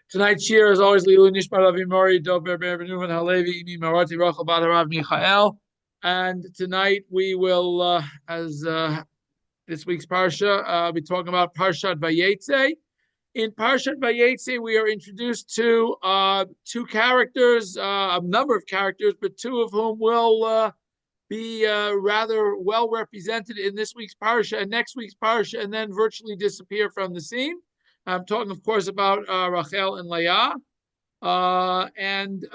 Tonight's shiur is always Lilu Nishmat Avi Mori, Dober Ber Benuvan Halevi, Imi Marati Rachel Badarav Michael. And tonight we will, as this week's parsha, be talking about parshat Vayaytzay. In parshat Vayaytzay, we are introduced to two characters, a number of characters, but two of whom will be rather well represented in this week's parsha and next week's parsha, and then virtually disappear from the scene. I'm talking, of course, about Rachel and Leah. And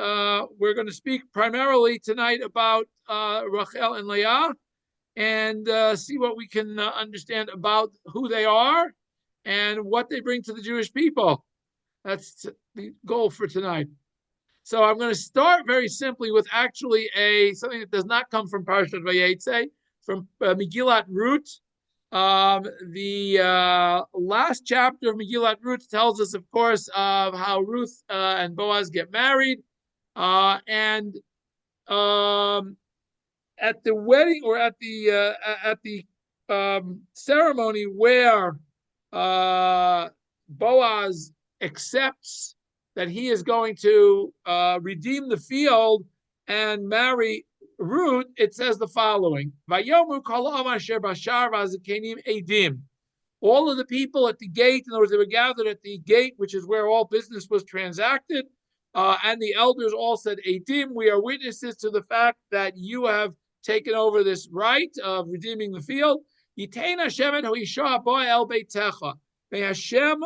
we're going to speak primarily tonight about Rachel and Leah and see what we can understand about who they are and what they bring to the Jewish people. That's the goal for tonight. So I'm going to start very simply with actually something that does not come from Parshat Vayaytzay, from Megillat Ruth. The last chapter of Megillat Ruth tells us, of course, of how Ruth and Boaz get married, and at the wedding or at the ceremony where Boaz accepts that he is going to redeem the field and marry Ruth, it says the following: Vayomu kol asher bashar v'azikenim edim. All of the people at the gate, in other words, they were gathered at the gate, which is where all business was transacted, and the elders all said, Edim, we are witnesses to the fact that you have taken over this right of redeeming the field. Yitein Hashem et ha'isha haba el beitecha. May Hashem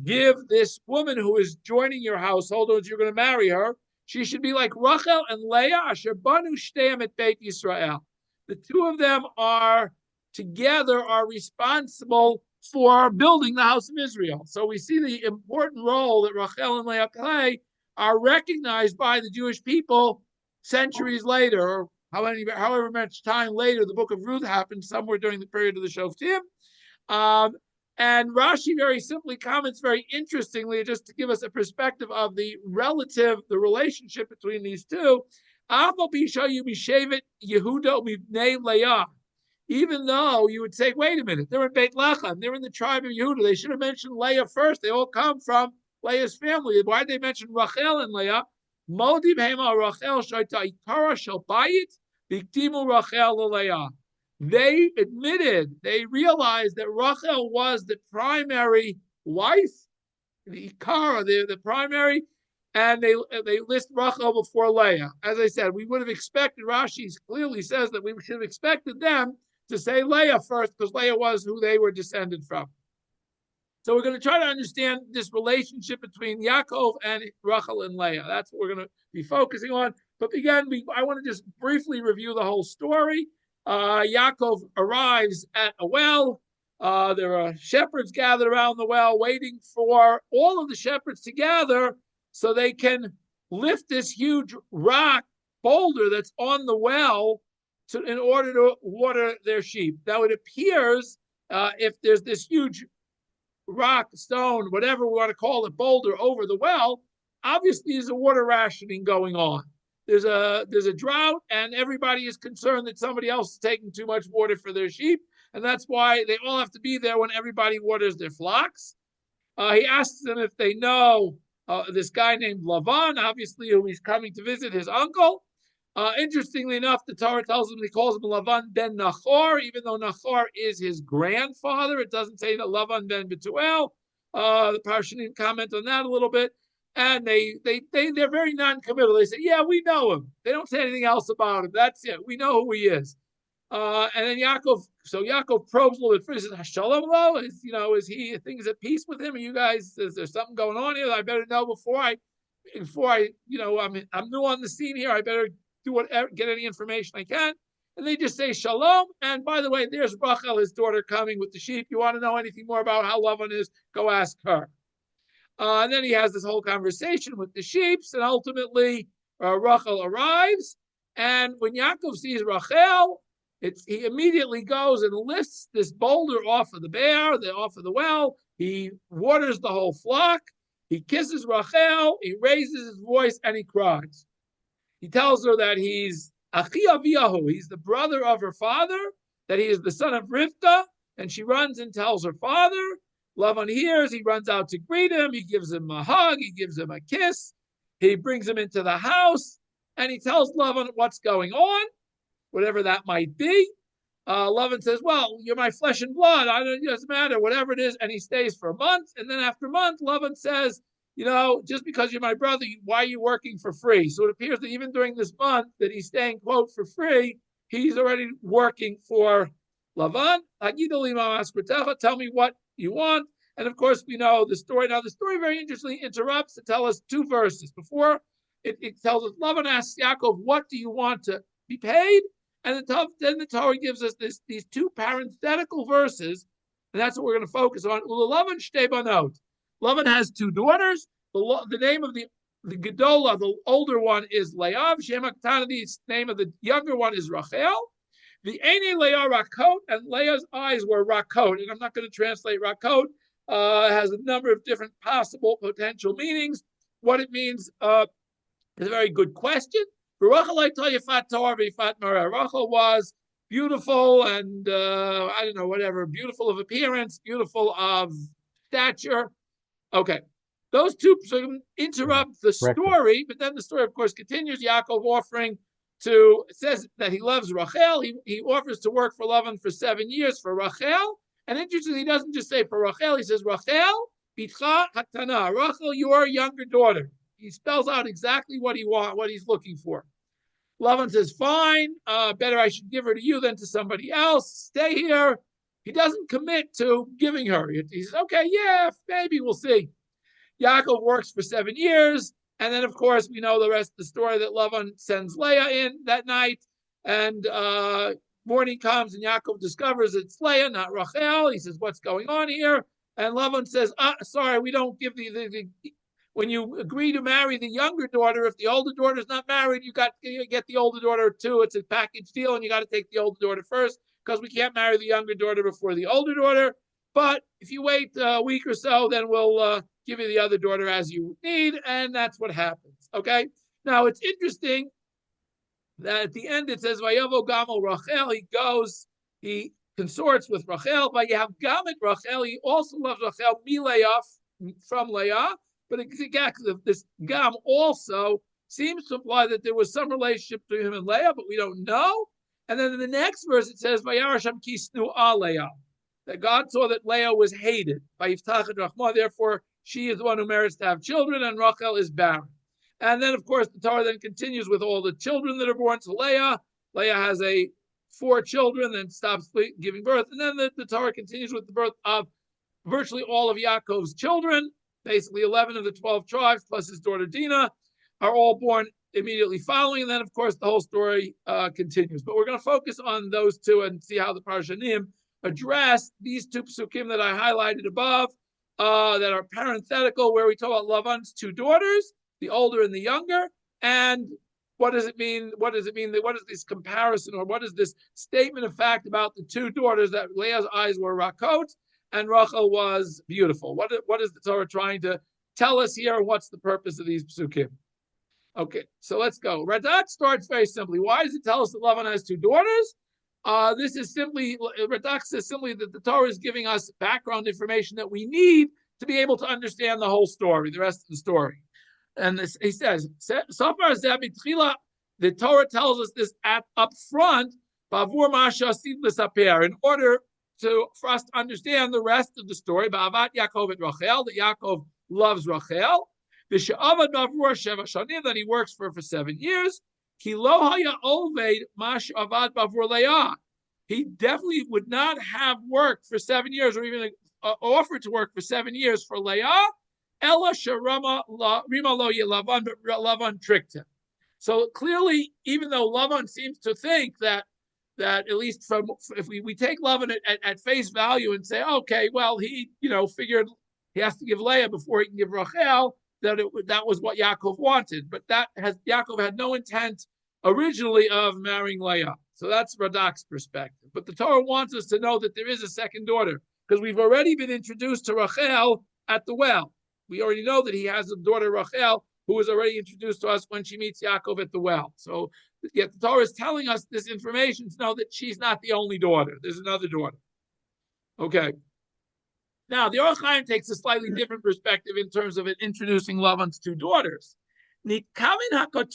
give this woman who is joining your household, or you're going to marry her, she should be like Rachel and Leah, asher banu shteim et Beit Yisrael. The two of them are together responsible for building the house of Israel. So we see the important role that Rachel and Leah play are recognized by the Jewish people centuries later, or however much time later the book of Ruth happened, somewhere during the period of the Shoftim. And Rashi very simply comments very interestingly, just to give us a perspective of the relationship between these two. Even though you would say, wait a minute, they're in Beit Lechem, they're in the tribe of Yehuda, they should have mentioned Leah first. They all come from Leah's family. Why did they mention Rachel and Leah? They admitted, they realized that Rachel was the primary wife, the Ikara, the primary, and they list Rachel before Leah. As I said, we would have expected, Rashi clearly says that we should have expected them to say Leah first, because Leah was who they were descended from. So we're going to try to understand this relationship between Yaakov and Rachel and Leah. That's what we're going to be focusing on. But again, I want to just briefly review the whole story. Yaakov arrives at a well. There are shepherds gathered around the well, waiting for all of the shepherds to gather so they can lift this huge rock boulder that's on the well in order to water their sheep. Now it appears if there's this huge rock, stone, whatever we want to call it, boulder over the well, obviously there's a water rationing going on. There's a drought, and everybody is concerned that somebody else is taking too much water for their sheep, and that's why they all have to be there when everybody waters their flocks. He asks them if they know this guy named Lavan, obviously, who he's coming to visit, his uncle. Interestingly enough, the Torah tells him, he calls him Lavan ben Nachor, even though Nachor is his grandfather. It doesn't say that Lavan ben Betuel. The Parshanim comment on that a little bit. And they're very non-committal. They say, yeah, we know him. They don't say anything else about him. That's it. We know who he is. And then Yaakov probes a little bit further. He says, Shalom lo, is he things at peace with him? Are you guys, is there something going on here that I better know before I I'm new on the scene here. I better get any information I can. And they just say Shalom. And by the way, there's Rachel, his daughter, coming with the sheep. You want to know anything more about how Lavan is? Go ask her. And then he has this whole conversation with the sheep, and ultimately Rachel arrives. And when Yaakov sees Rachel, he immediately goes and lifts this boulder off of off of the well. He waters the whole flock. He kisses Rachel. He raises his voice and he cries. He tells her that he's Achi Aviyahu. He's the brother of her father, that he is the son of Rivka. And she runs and tells her father. Lavan hears, he runs out to greet him, he gives him a hug, he gives him a kiss, he brings him into the house, and he tells Lavan what's going on, whatever that might be. Lavan says, well, you're my flesh and blood, it doesn't matter, whatever it is, and he stays for a month, and then after a month, Lavan says, just because you're my brother, why are you working for free? So it appears that even during this month that he's staying, quote, for free, he's already working for Lavan. Tell me what you want. And of course, we know the story. Now, the story very interestingly interrupts to tell us two verses. Before, it tells us, Lavan asks Yaakov, what do you want to be paid? And then the Torah gives us these two parenthetical verses, and that's what we're going to focus on. Lavan shtei banot. Lavan has two daughters. The name of the Gedola, the older one, is Leah. Shem HaKtana, the name of the younger one is Rachel. The Eine Leah Rakot, and Leah's eyes were Rakot. And I'm not going to translate Rakot. It has a number of different possible potential meanings. What it means is a very good question. Rachel was beautiful and, beautiful of appearance, beautiful of stature. Okay. Those two interrupt the story, but then the story, of course, continues. Yaakov it says that he loves Rachel. He offers to work for Lavan for 7 years for Rachel. And interestingly, he doesn't just say for Rachel, he says, Rachel, bitcha hatana. Rachel, your younger daughter. He spells out exactly what he's looking for. Lavan says, fine, better I should give her to you than to somebody else. Stay here. He doesn't commit to giving her. He says, okay, yeah, maybe we'll see. Yaakov works for 7 years. And then, of course, we know the rest of the story that Lavan sends Leah in that night. And morning comes and Yaakov discovers it's Leah, not Rachel. He says, what's going on here? And Lavan says, sorry, we don't give when you agree to marry the younger daughter, if the older daughter is not married, you get the older daughter too. It's a package deal, and you got to take the older daughter first because we can't marry the younger daughter before the older daughter. But if you wait a week or so, then we'll give you the other daughter as you need, and that's what happens. Okay. Now it's interesting that at the end it says Vayavo Gamo Rachel. He goes, he consorts with Rachel. But you have Gamet Rachel. He also loves Rachel from Leah. But this Gam also seems to imply that there was some relationship between him and Leah, but we don't know. And then in the next verse it says Vayarasham Kisnu Leah, that God saw that Leah was hated by Yiftach and Rachma. Therefore, she is the one who merits to have children, and Rachel is barren. And then, of course, the Torah then continues with all the children that are born to Leah. Leah has 4 children, then stops giving birth. And then the Torah continues with the birth of virtually all of Yaakov's children. Basically, 11 of the 12 tribes, plus his daughter Dinah, are all born immediately following. And then, of course, the whole story continues. But we're going to focus on those two and see how the Parshanim address these two psukim that I highlighted above, that are parenthetical, where we talk about Lavan's 2 daughters, the older and the younger, and what does it mean? What is this comparison, or what is this statement of fact about the 2 daughters, that Leah's eyes were rakot and Rachel was beautiful? What is the Torah trying to tell us here, and what's the purpose of these psukim? Okay, so let's go. Radak starts very simply. Why does it tell us that Lavan has 2 daughters? This is simply, Radak says simply that the Torah is giving us background information that we need to be able to understand the whole story, the rest of the story. And he says, so far as the Torah tells us this up front, in order for us to understand the rest of the story, Ba'avat Yaakov et Rachel, that Yaakov loves Rachel, that he works for 7 years. He definitely would not have worked for 7 years, or even offered to work for 7 years for Leah. Ella Sharama Rima Lo Lavan, but Lavan tricked him. So clearly, even though Lavan seems to think that at least if we take Lavan at face value and say, okay, well, he figured he has to give Leah before he can give Rachel, that was what Yaakov wanted. But Yaakov had no intent originally of marrying Leah. So that's Radak's perspective. But the Torah wants us to know that there is a second daughter, because we've already been introduced to Rachel at the well. We already know that he has a daughter, Rachel, who was already introduced to us when she meets Yaakov at the well. So yet the Torah is telling us this information to know that she's not the only daughter. There's another daughter. Okay. Now, the Orach Chaim takes a slightly different perspective in terms of it introducing Lavan's two daughters. The pasuk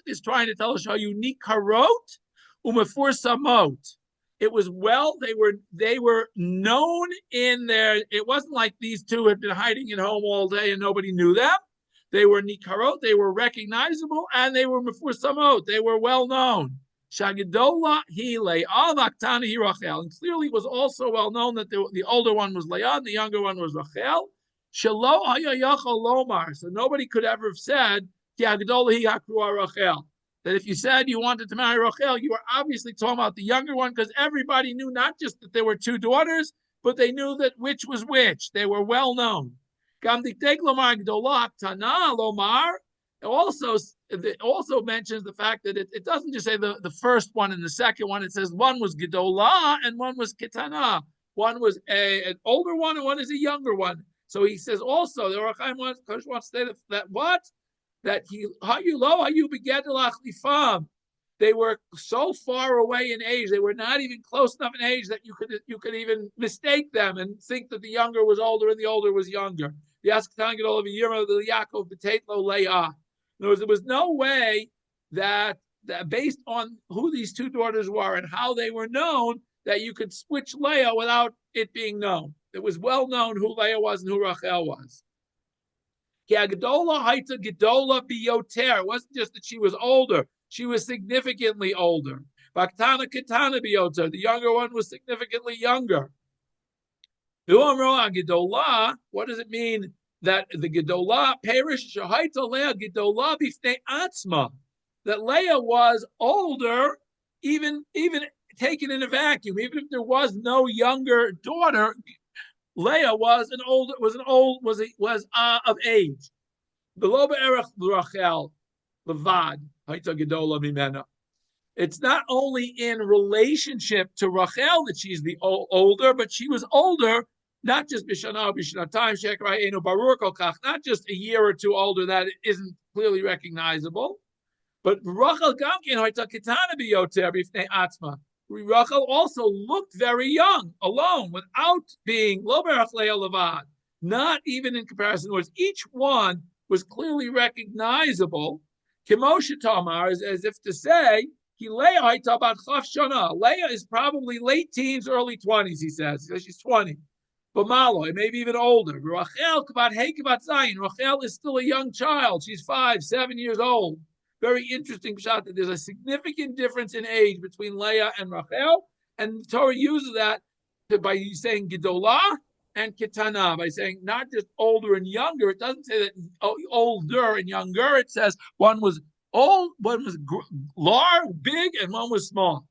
is trying to tell us how unique karot umefur samot. It was they were known in their. It wasn't like these two had been hiding at home all day and nobody knew them. They were nikarot. They were recognizable, and they were mefur samot. They were well known. Shagedola hi Leah, Vaktana hi Rachel, and clearly it was also well known that the older one was Leah, and the younger one was Rachel. Shelo hayayachol lomar, so nobody could ever have said ki Hagedola hi hakrua Rachel. That if you said you wanted to marry Rachel, you were obviously talking about the younger one, because everybody knew not just that there were two daughters, but they knew that which was which. They were well known. Gam diktek lomar Gedola Tana lomar. It also mentions the fact that it doesn't just say the first one and the second one. It says one was Gedolah and one was Ketana. One was an older one and one is a younger one. So he says also, the Orach Chaim wants to say that what? That they were so far away in age. They were not even close enough in age that you could even mistake them and think that the younger was older and the older was younger. The Askatan Gedol of Yirma, the Yaakov, the Tetlo, Leah. In other words, there was no way that based on who these two daughters were and how they were known, that you could switch Leah without it being known. It was well known who Leah was and who Rachel was. It wasn't just that she was older, she was significantly older. Baktana Ketana Bioter, the younger one was significantly younger. What does it mean? That the Gedolah perish Shahaita Leah Gedolah bifnei atzma, that Leah was older, even taken in a vacuum, even if there was no younger daughter, Leah was of age. Below be'erach Rachel levad Haita Gedolah mimena. It's not only in relationship to Rachel that she's the older, but she was older. Not just not just a year or two older that isn't clearly recognizable, but Rachel also looked very young, alone, without being not even in comparison. Words, each one was clearly recognizable. Kimosha Tamar is as if to say, Leah is probably late teens, early 20s, he says. She's 20. But Malo, maybe even older. Rachel is still a young child. She's 5, 7 years old. Very interesting shot that there's a significant difference in age between Leah and Rachel, and the Torah uses that by saying Gedolah and Ketana, by saying not just older and younger. It doesn't say that older and younger. It says one was old, one was large, big, and one was small.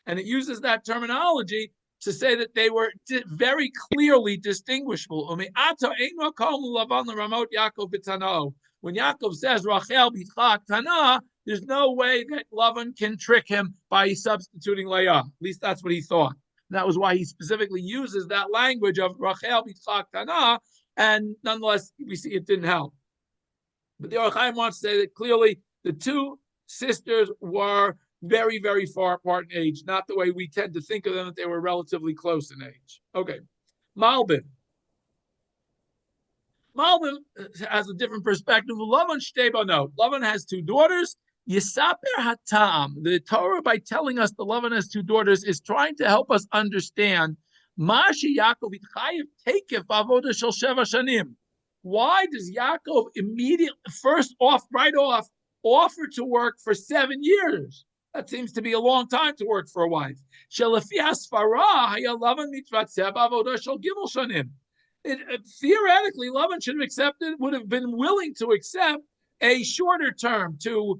And it uses that terminology to say that they were very clearly distinguishable. When Yaakov says Rachel b'tcha Tana, there's no way that Lavan can trick him by substituting Leah. At least that's what he thought. And that was why he specifically uses that language of Rachel b'tcha Tana, and nonetheless we see it didn't help. But the Orach Chaim wants to say that clearly the two sisters were very, very far apart in age, not the way we tend to think of them, that they were relatively close in age. Okay. Malbim has a different perspective. Lavan has two daughters. Yisaper Hatam. The Torah, by telling us the Lavan has two daughters, is trying to help us understand why does Yaakov immediately, right off, offer to work for 7 years? That seems to be a long time to work for a wife. Theoretically, Lavan should have accepted, would have been willing to accept a shorter term to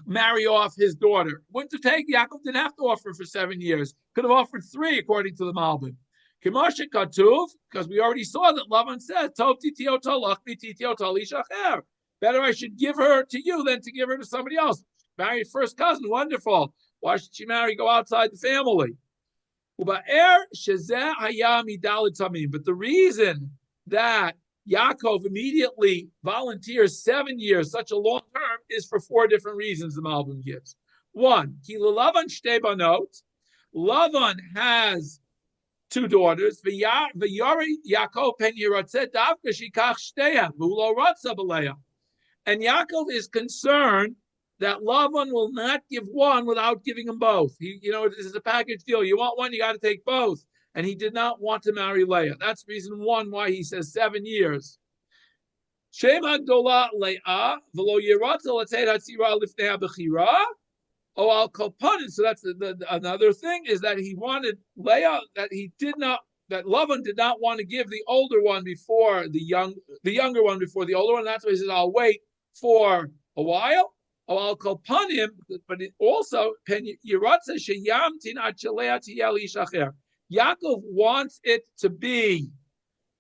marry off his daughter. Wouldn't have taken, Yaakov didn't have to offer for 7 years. Could have offered 3, according to the Malbim. Because we already saw that Lavan says, better I should give her to you than to give her to somebody else. Married first cousin, wonderful. Why should she go outside the family? But the reason that Yaakov immediately volunteers 7 years, such a long term, is for 4 different reasons the Malbim gives. 1, Lavan has two daughters. V'yari Yaakov pen yiratzeh davka shikach shteihem v'lo ratza b'Leah. And Yaakov is concerned that Lavan will not give one without giving them both. This is a package deal. You want one, you got to take both. And he did not want to marry Leah. That's reason one why he says 7 years. Shem Hagdola Leah v'lo yiratza l'tzeit hatzira lifnei habechira. Oh, al kolpanin. So that's another thing is that he wanted Leah that Lavan did not want to give the older one before the younger one before the older one. That's why he says, I'll wait for a while. Oh, I'll kolpanim, but it also yiratza sheyamtin ad shelea tiyel ish acher. Yaakov wants it to be.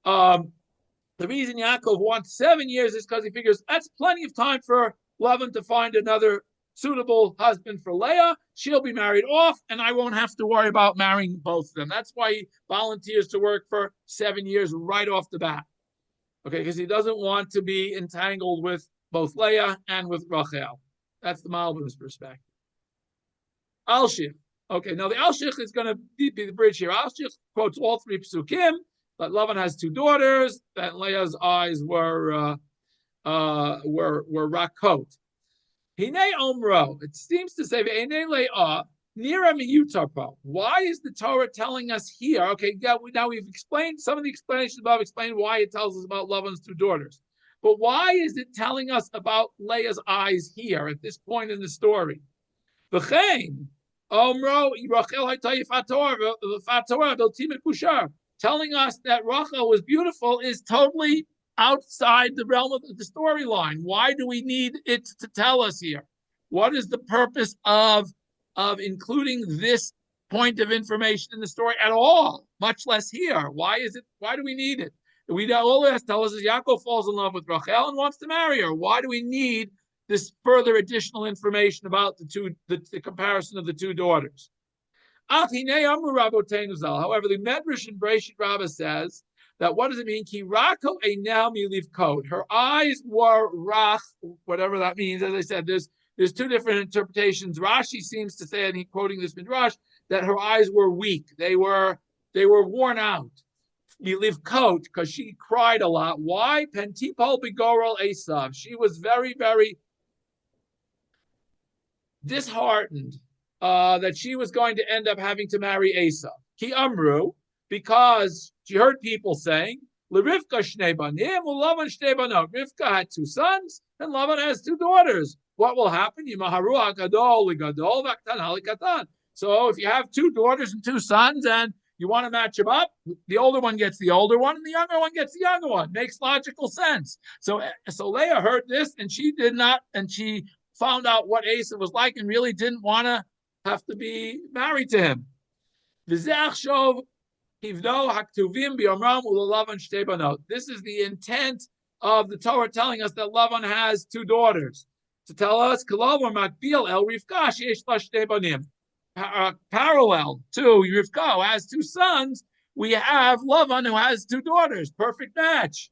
The reason Yaakov wants 7 years is because he figures that's plenty of time for Lavan to find another suitable husband for Leah. She'll be married off, and I won't have to worry about marrying both of them. That's why he volunteers to work for 7 years right off the bat. Okay, because he doesn't want to be entangled with both Leah and with Rachel. That's the Malbim's perspective. Al-Shich. Okay, now the Al-Shich is going to be the bridge here. Al-Shich quotes all three psukim, that Lavan has two daughters, that Leah's eyes were rakot. Hine omro. It seems to say ve'enei Leah nira miyutarpo. Why is the Torah telling us here? Okay, now we've explained some of the explanations above. Explained why it tells us about Lavan's two daughters, but why is it telling us about Leah's eyes here at this point in the story? V'chein omro Rachel hayta yifator v'fator beltimet kushar. Telling us that Rachel was beautiful is totally outside the realm of the storyline. Why do we need it to tell us here? What is the purpose of including this point of information in the story at all, much less here? Why do we need it? All it has to tell us is Yaakov falls in love with Rachel and wants to marry her. Why do we need this further additional information about the comparison of the two daughters? However, the Medrash in Breshit Rabbah says that what does it mean? Ki rako einam miliv kod. Her eyes were rach, whatever that means. As I said, there's two different interpretations. Rashi seems to say, and he's quoting this midrash, that her eyes were weak. They were worn out. Miliv kod, because she cried a lot. Why? Pentipol bigorol Esav. She was very, very disheartened that she was going to end up having to marry Esav. Ki amru, because she heard people saying, L'Rivka shnei banim, u'Lavan shnei banot. Rivka had 2 sons, and Lavan has 2 daughters. What will happen? Yimaharu ha'gadol li'gadol v'aktan ha'likatan. So if you have 2 daughters and 2 sons, and you want to match them up, the older one gets the older one, and the younger one gets the younger one. Makes logical sense. So Leah heard this, and she did not, and she found out what Asa was like, and really didn't want to have to be married to him. This is the intent of the Torah telling us that Lavan has 2 daughters. To tell us, parallel to Rivka, who has 2 sons, we have Lavan, who has 2 daughters. Perfect match.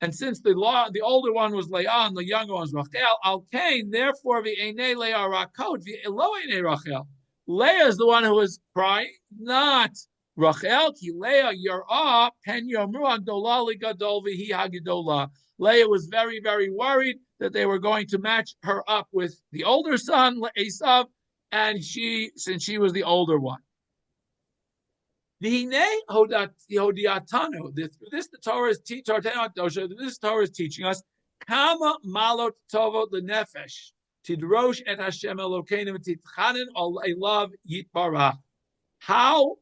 And since the older one was Leah and the younger one was Rachel, Al Kain, therefore v'einei Leah rakot v'elo einei Rachel. Leah is the one who was crying, not Rachel. Ki Leah yarah pen yomru hagdola ligadol v'hi hagidola. Leah was very, very worried that they were going to match her up with the older son, Esav, and since she was the older one. This the Torah is teaching us Kama malot tovot lenefesh tidrosh et Hashem Elokeinu titchanen al elav yitbarach. How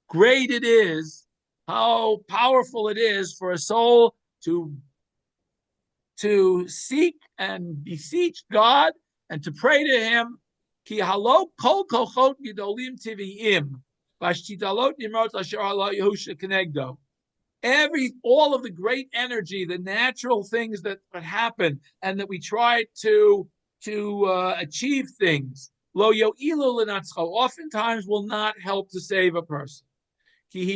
great it is, how powerful it is for a soul to seek and beseech God and to pray to Him. Ki halo kol kochot gidolim tiviim. All of the great energy, the natural things that happen, and that we try to achieve things, oftentimes will not help to save a person. Because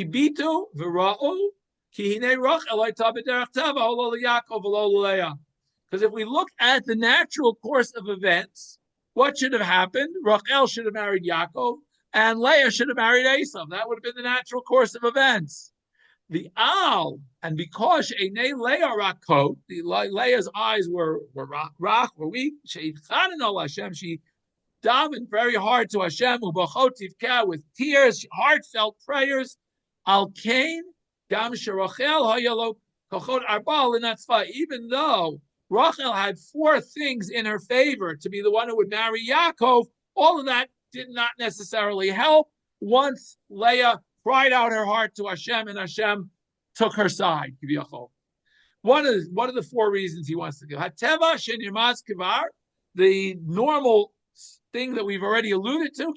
if we look at the natural course of events, what should have happened? Rachel should have married Yaakov, and Leah should have married Esav. That would have been the natural course of events. The Al, and because Einei Leah Rakot, Leah's eyes were weak. She Hashem. She davened very hard to Hashem, ubachotivka, with tears, heartfelt prayers. Al Kain, Gam Sherachel Hayalo Kochot Arbal Linatzva. Even though Rachel had 4 things in her favor to be the one who would marry Yaakov, all of that did not necessarily help. Once Leah cried out her heart to Hashem, and Hashem took her side. What are the 4 reasons he wants to give? Hateva shenirmaz kivar, the normal thing that we've already alluded to,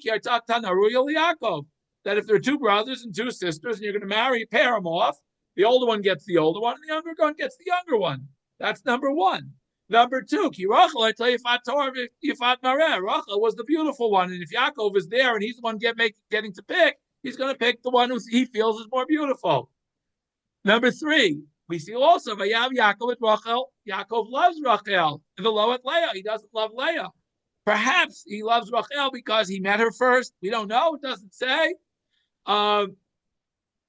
that if there are 2 brothers and 2 sisters, and you're going to marry, pair them off, the older one gets the older one, and the younger one gets the younger one. That's number 1. Number 2, Ki Rachel, I tell you, Yifat Mareh. Rachel was the beautiful one, and if Yaakov is there and he's the one getting to pick, he's going to pick the one who he feels is more beautiful. Number 3, we see also Vayav Yaakov at Rachel. Yaakov loves Rachel. V'lo at Leah. He doesn't love Leah. Perhaps he loves Rachel because he met her first. We don't know. It doesn't say.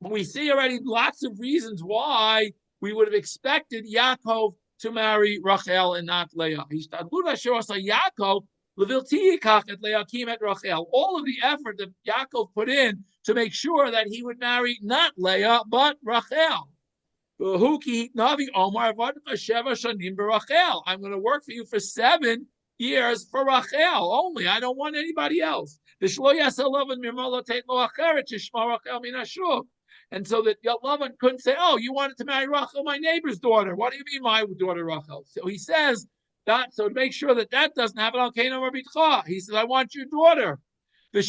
We see already lots of reasons why we would have expected Yaakov to marry Rachel and not Leah. Yaakov. All of the effort that Yaakov put in to make sure that he would marry not Leah but Rachel. I'm going to work for you for 7 years for Rachel only. I don't want anybody else. And so that Lavan couldn't say, "Oh, you wanted to marry Rachel, my neighbor's daughter. What do you mean, my daughter Rachel?" So he says that. So to make sure that doesn't happen, he says, "I want your daughter." In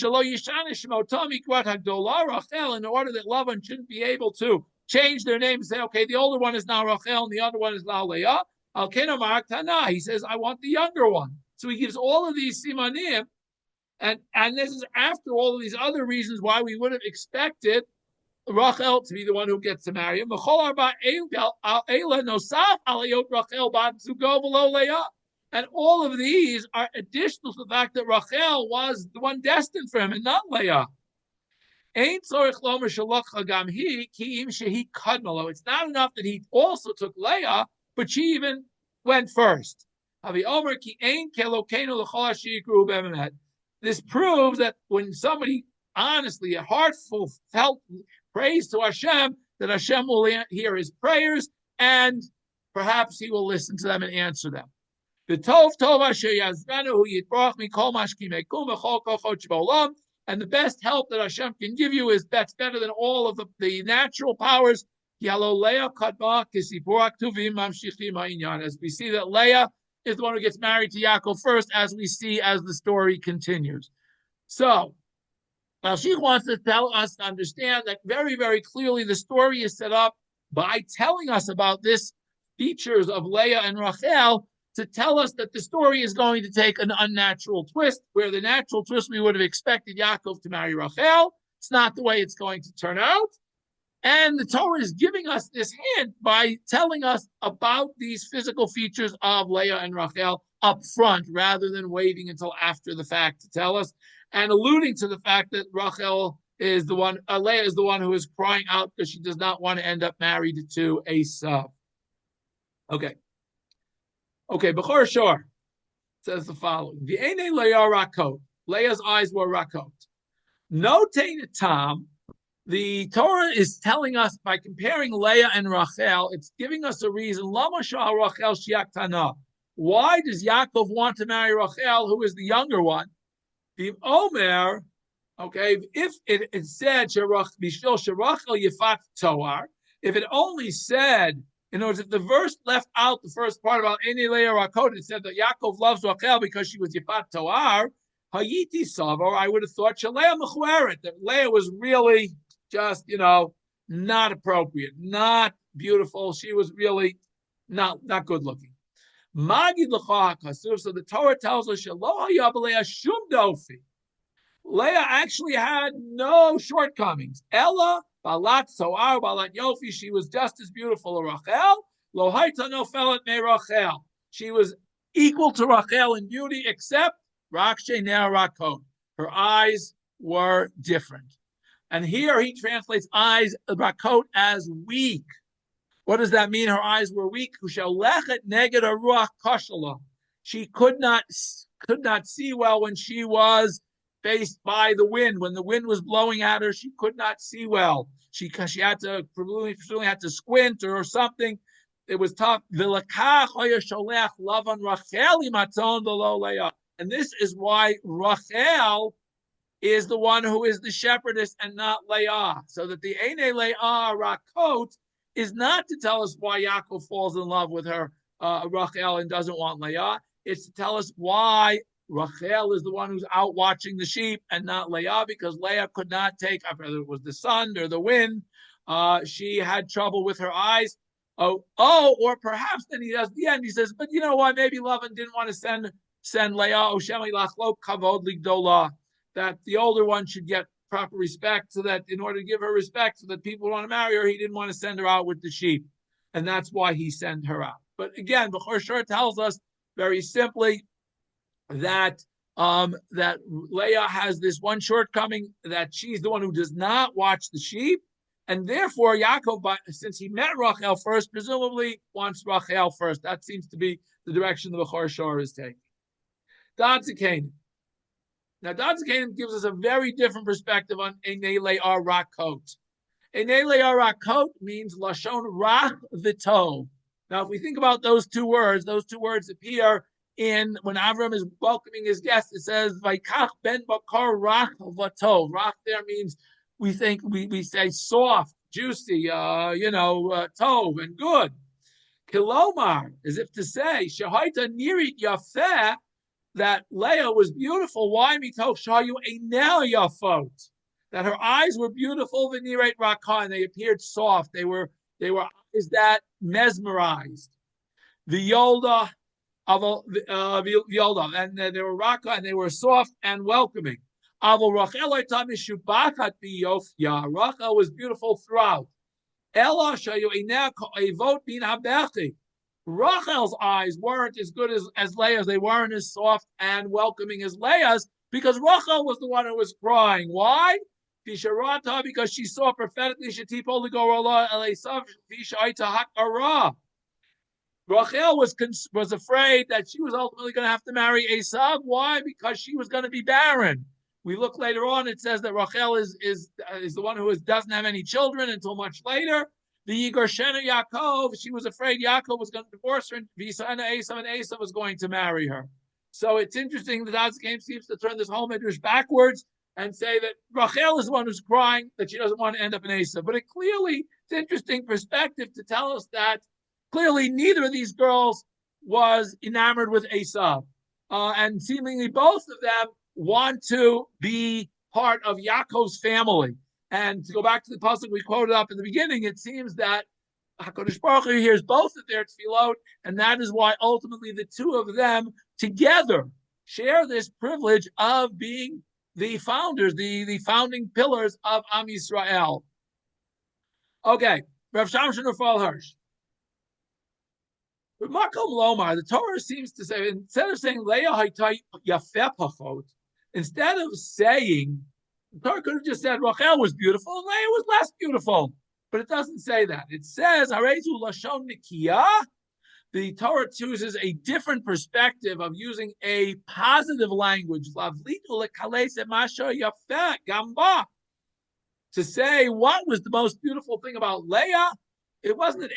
order that Lavan shouldn't be able to change their name and say, "Okay, the older one is now Rachel and the other one is now Leah." He says, "I want the younger one." So he gives all of these simanim, and this is after all of these other reasons why we would have expected Rachel to be the one who gets to marry him. And all of these are additional to the fact that Rachel was the one destined for him and not Leah. It's not enough that he also took Leah, but she even went first. This proves that when somebody honestly, a heartfelt praise to Hashem, that Hashem will hear his prayers and perhaps he will listen to them and answer them. The Tov Asher Yazranu Yitrach Mikol Mashkimekum V'chol Kochot Sh'Olam, and the best help that Hashem can give you is that's better than all of the natural powers. As we see that Leah is the one who gets married to Yaakov first, as we see as the story continues. So, she wants to tell us to understand that very, very clearly the story is set up by telling us about this features of Leah and Rachel to tell us that the story is going to take an unnatural twist, where the natural twist we would have expected Yaakov to marry Rachel. It's not the way it's going to turn out. And the Torah is giving us this hint by telling us about these physical features of Leah and Rachel up front, rather than waiting until after the fact to tell us, and alluding to the fact that Rachel is the one, Leah is the one who is crying out because she does not want to end up married to Esav. Okay, Bechor Shor says the following: V'enei Leah rakot. Leah's eyes were rakot. No tam. The Torah is telling us by comparing Leah and Rachel, it's giving us a reason. Lama shah Rachel shiaktana. Why does Yaakov want to marry Rachel, who is the younger one? The Omer, okay, if it said Bishvil Sherachel Yifat Toar, if it only said, in other words, if the verse left out the first part about Eni Leah Rakot, it said that Yaakov loves Rachel because she was Yifat Toar, Hayiti Savor, I would have thought Shalea Mechueret, that Leah was really just, not appropriate, not beautiful. She was really not good looking. Magid l'cha hakasuv. So the Torah tells us Shelo haya b'Leah shum dofi. Leah actually had no shortcomings. Ella balat soar balat yofi. She was just as beautiful as Rachel. Lo hayta nofelet me Rachel. She was equal to Rachel in beauty, except rak she'nei rakot. Her eyes were different. And here he translates eyes, rakot, as weak. What does that mean? Her eyes were weak. She could not see well when she was faced by the wind. When the wind was blowing at her, she could not see well. She had to presumably had to squint or something. It was tough. And this is why Rachel is the one who is the shepherdess and not Leah. So that the Eine Leah Rakot is not to tell us why Yaakov falls in love with her, Rachel, and doesn't want Leah. It's to tell us why Rachel is the one who's out watching the sheep and not Leah, because Leah could not take, whether it was the sun or the wind, she had trouble with her eyes. Or perhaps then he does the end. He says, but you know what? Maybe Lavan didn't want to send Leah, that the older one should get proper respect, so that in order to give her respect, so that people want to marry her, he didn't want to send her out with the sheep. And that's why he sent her out. But again, the Chorshor tells us very simply that that Leah has this one shortcoming, that she's the one who does not watch the sheep, and therefore Yaakov, since he met Rachel first, presumably wants Rachel first. That seems to be the direction the Chorshor is taking. Dadzikain. Now, Dadzikain gives us a very different perspective on Einei Leah Rakot. Einei Leah Rakot means Lashon Rach V'Tov. Now, if we think about those two words appear in, when Avram is welcoming his guests, it says, Vaikach ben bakar rach v'tov. Rach there means, we say soft, juicy, tov, and good. Kilomar, as if to say, Shahaita nirit yafeh, that Leah was beautiful. Why mitoch shayu einel yafot? That her eyes were beautiful, v'niret rakah, and they appeared soft. They were eyes that mesmerized. The Yolda of Yolda, and they were rakah, and they were soft and welcoming. Rachel was beautiful throughout. Rachel's eyes weren't as good as Leah's. They weren't as soft and welcoming as Leah's, because Rachel was the one who was crying. Why? Because she saw prophetically Rachel was afraid that she was ultimately going to have to marry Esav. Why? Because she was going to be barren. We look later on, it says that Rachel is the one who doesn't have any children until much later. The Yigarshena Yaakov, she was afraid Yaakov was going to divorce her, and Esav was going to marry her. So it's interesting that Dadzikain seems to turn this whole midrash backwards and say that Rachel is the one who's crying, that she doesn't want to end up in Esav. But it's interesting perspective to tell us that clearly neither of these girls was enamored with Esav. And seemingly both of them want to be part of Yaakov's family. And to go back to the pasuk we quoted up in the beginning, it seems that HaKadosh Baruch Hu hears both of their tefillot, and that is why ultimately the two of them together share this privilege of being the founders, the founding pillars of Am Yisrael. Okay, Rav Shamshon Rafal Hirsch. But Makom Lomar, the Torah seems to say, instead of saying Leah Haytai Yafeh Pachot, instead of saying, the Torah could have just said Rachel was beautiful and Leah was less beautiful. But it doesn't say that. It says, Harezu Lashon Nikiyah. The Torah chooses a different perspective of using a positive language. To say what was the most beautiful thing about Leah. It wasn't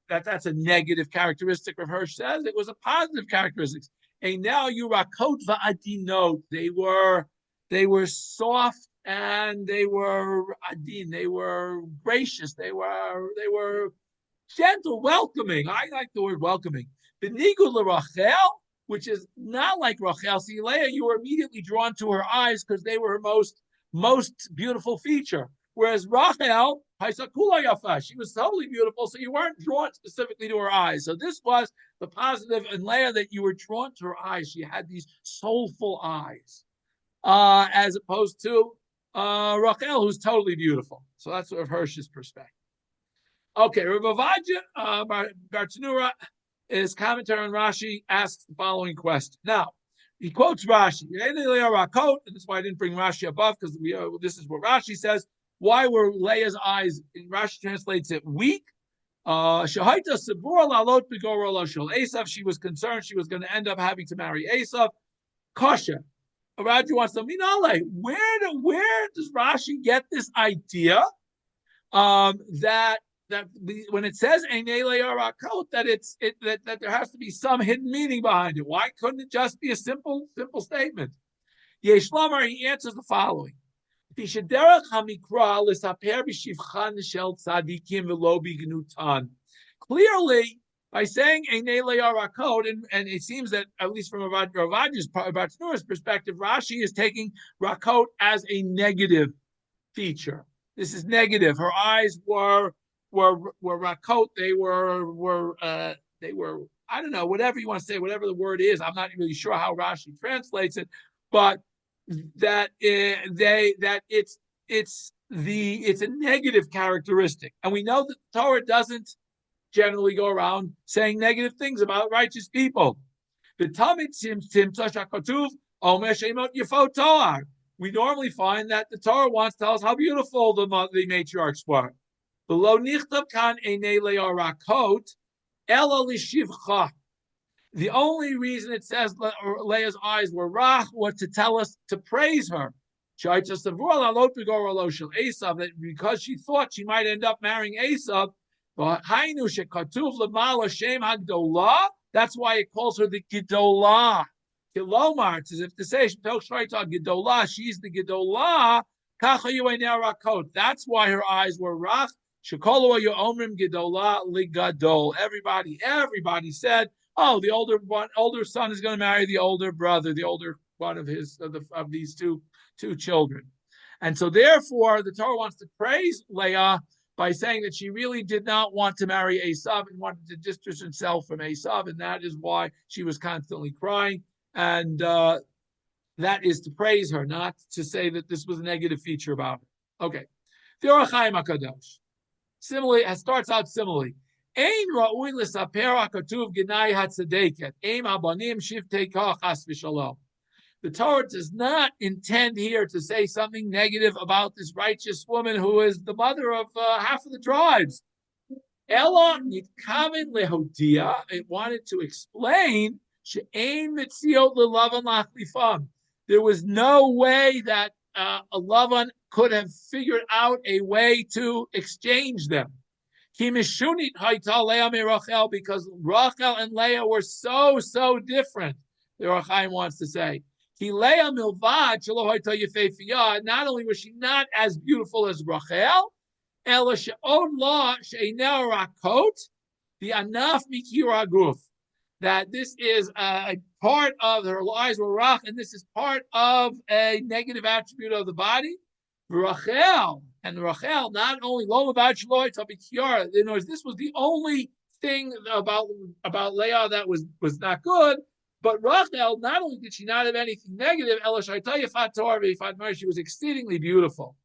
that that's a negative characteristic of Hirsch says. It was a positive characteristic. And now you rakot va'adinot. They were soft and they were adin. They were gracious. They were gentle, welcoming. I like the word welcoming. Benigud l'Rachel, which is not like Rachel. See, Leah, you were immediately drawn to her eyes because they were her most beautiful feature. Whereas Rachel, she was totally beautiful, so you weren't drawn specifically to her eyes. So this was the positive in Leah, that you were drawn to her eyes. She had these soulful eyes, as opposed to Rachel, who's totally beautiful. So that's sort of Hirsch's perspective. Okay, Rav Avadia Bartanura, his commentary on Rashi, asks the following question. Now, He quotes Rashi. And this is why I didn't bring Rashi above, because this is what Rashi says. Why were Leah's eyes, Rashi translates it, weak? She was concerned she was going to end up having to marry Esav. Kasha. Raju wants to minale. Where does Rashi get this idea that when it says that there has to be some hidden meaning behind it? Why couldn't it just be a simple statement? Yeshlamar, he answers the following. Clearly, by saying and it seems that at least from Rava's perspective, Rashi is taking rakot as a negative feature. This is negative. Her eyes were rakot. They were I don't know, whatever you want to say, whatever the word is. I'm not really sure how Rashi translates it, but that it's a negative characteristic, and we know that the Torah doesn't generally go around saying negative things about righteous people. We normally find that the Torah wants to tell us how beautiful the matriarchs were. The only reason it says Leah's eyes were rach was to tell us to praise her. That because she thought she might end up marrying Esav, that's why it calls her the Gedolah. Kilomar, it's as if to say, Gedolah, she's the Gedolah. That's why her eyes were rach. Everybody said, oh, the older son is going to marry the older brother, the older one of these two children. And so therefore, the Torah wants to praise Leah by saying that she really did not want to marry Esav and wanted to distance herself from Esav, and that is why she was constantly crying. And that is to praise her, not to say that this was a negative feature about her. Okay. The Orach Chaim HaKadosh. Similarly, it starts out similarly. Ein ra'ui l'saper ha'katuv gnai hatzedeket. Ein abanim shiftei kach chas v'shalom. The Torah does not intend here to say something negative about this righteous woman who is the mother of half of the tribes. Ella nitkaven lehodia. It wanted to explain she'ein mitziot lelavan lachlifam. There was no way that a Lavan could have figured out a way to exchange them. Because Rachel and Leah were so different. The Orach Chaim wants to say. Not only was she not as beautiful as Rachel, that this is a part of her eyes were rach, and this is part of a negative attribute of the body. Rachel not only this was the only thing about Leah that was not good, but Rachel, not only did she not have anything negative, she was exceedingly beautiful.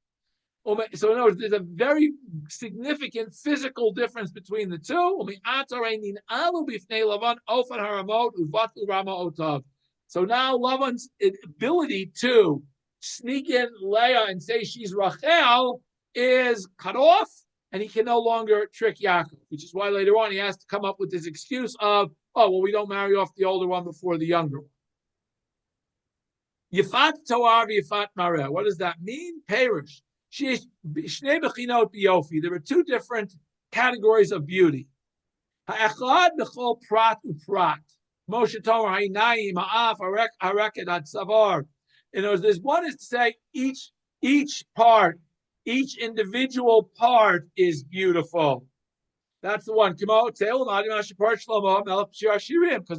So in other words, there's a very significant physical difference between the two. So now Lavan's ability to sneak in Leah and say she's Rachel is cut off, and he can no longer trick Yaakov, which is why later on he has to come up with this excuse of, oh, well, we don't marry off the older one before the younger one. Yifat Toar Yifat Mareh. What does that mean? Perish. There were two different categories of beauty. Ha'echad b'chol prat uprat. Moshe Tomer ha'inayim ha'af ha'reket ha'tzavar. In other words, there's one is to say each part, each individual part is beautiful. That's the one. Because if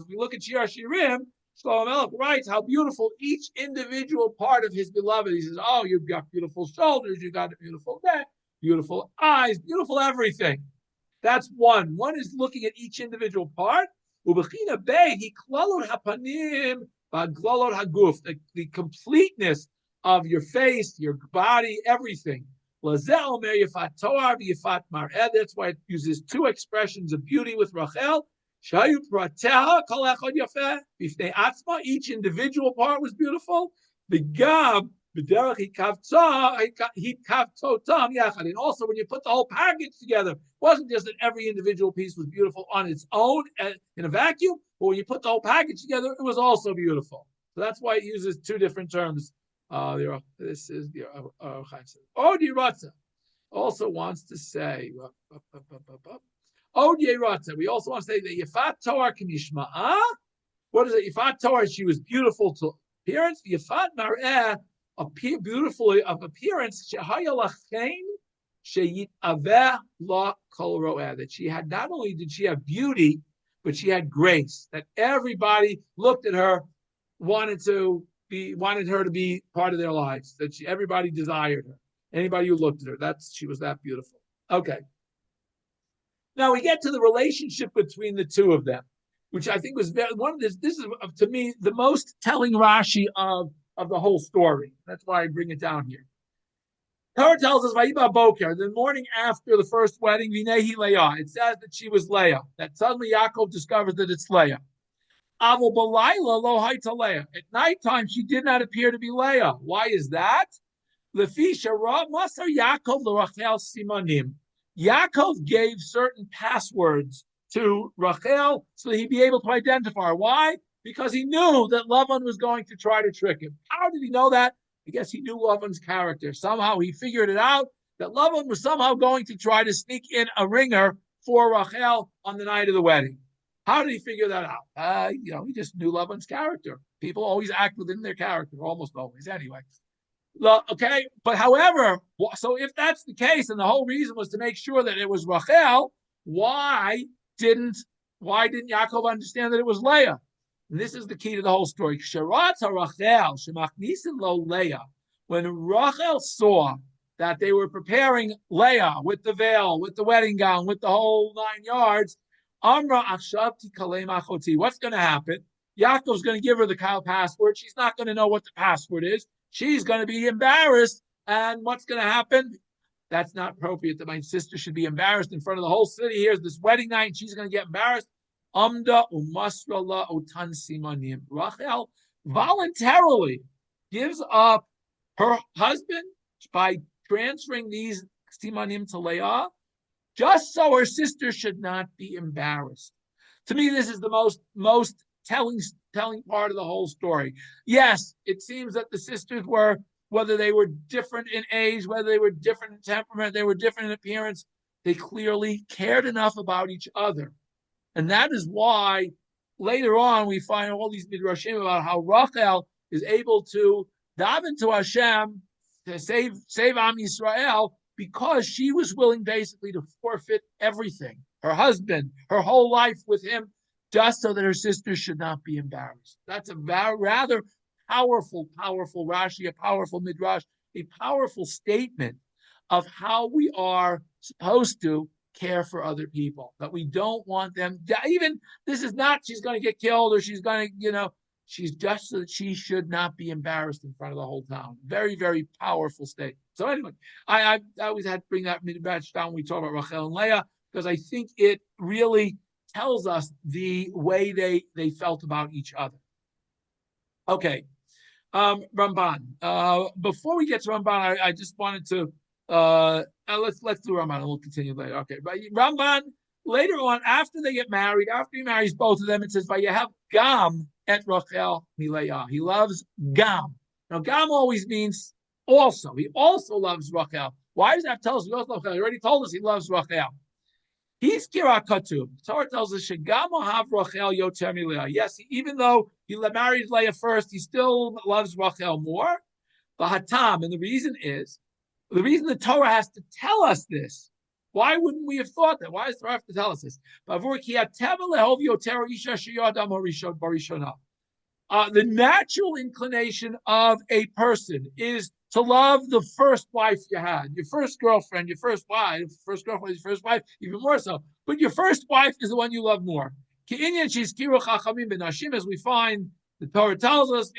we look at Shir Shirim, Shlomo Melech writes how beautiful each individual part of his beloved. He says, oh, you've got beautiful shoulders, you've got a beautiful neck, beautiful eyes, beautiful everything. That's one. One is looking at each individual part. The completeness of your face, your body, everything. That's why it uses two expressions of beauty with Rachel. Each individual part was beautiful. The gam, and also when you put the whole package together, it wasn't just that every individual piece was beautiful on its own in a vacuum, but when you put the whole package together, it was also beautiful. So that's why it uses two different terms. This is the Odiratza also wants to say. We also want to say that Yifat Torah Kamishma'a. What is it? Yifat Torah, she was beautiful to appearance. Yifat Mar'eh, beautifully of appearance. Shehaya Lachain Sheyit Aveh La Kol Ro'eh. That she had, not only did she have beauty, but she had grace. That everybody looked at her, wanted her to be part of their lives. That everybody desired her. Anybody who looked at her, she was that beautiful. Okay. Now we get to the relationship between the two of them, which I think was one of this. This is to me the most telling Rashi of the whole story. That's why I bring it down here. Torah tells us Vayiba Boker, the morning after the first wedding, Vinehi Leah. It says that she was Leah. That suddenly Yaakov discovers that it's Leah. Avol Balayla Lo Haita Leah. At nighttime, she did not appear to be Leah. Why is that? Lefisha Ra Masar Yaakov LaRachel Simonim. Yaakov gave certain passwords to Rachel so that he'd be able to identify her. Why? Because he knew that Lavan was going to try to trick him. How did he know that? I guess he knew Lavan's character. Somehow he figured it out that Lavan was somehow going to try to sneak in a ringer for Rachel on the night of the wedding. How did he figure that out? He just knew Lavan's character. People always act within their character, almost always anyway. Okay, but however, so if that's the case, and the whole reason was to make sure that it was Rachel, why didn't Yaakov understand that it was Leah? And this is the key to the whole story. When Rachel saw that they were preparing Leah with the veil, with the wedding gown, with the whole 9 yards, Amra Achshavti Kalei Achoti. What's going to happen? Yaakov's going to give her the password. She's not going to know what the password is. She's going to be embarrassed. And what's going to happen? That's not appropriate that my sister should be embarrassed in front of the whole city. Here's this wedding night, and she's going to get embarrassed. Amda umasrala otan simanim. Rachel voluntarily gives up her husband by transferring these simanim to Leah, just so her sister should not be embarrassed. To me, this is the most telling part of the whole story. Yes, it seems that the sisters were, whether they were different in age, whether they were different in temperament, they were different in appearance, they clearly cared enough about each other. And that is why later on we find all these midrashim about how Rachel is able to daven to Hashem to save Am Yisrael, because she was willing basically to forfeit everything, her husband, her whole life with him, just so that her sisters should not be embarrassed. That's a rather powerful Rashi, a powerful midrash, a powerful statement of how we are supposed to care for other people. That we don't want them, even, this is not she's going to get killed or she's going to, she's just so that she should not be embarrassed in front of the whole town. Very, very powerful statement. So anyway, I always had to bring that midrash down when we talk about Rachel and Leah, because I think it really tells us the way they felt about each other. Okay, Ramban. Before we get to Ramban, I just wanted to let's do Ramban and we'll continue later. Okay, but Ramban later on, after they get married, after he marries both of them, it says Vayahav Gam et Rachel Mileah. He loves Gam. Now Gam always means also. He also loves Rachel. Why does that tell us he loves Rachel? He already told us he loves Rachel. He's Kira Katub. The Torah tells us Shegam Ohav Rachel Yoter Mileah. Yes, even though he married Leah first, he still loves Rachel more. Hatam, and the reason the Torah has to tell us this. Why wouldn't we have thought that? Why does the Torah have to tell us this? The natural inclination of a person is to love the first wife you had, your first girlfriend, your first wife, even more so. But your first wife is the one you love more. As we find, the Torah tells us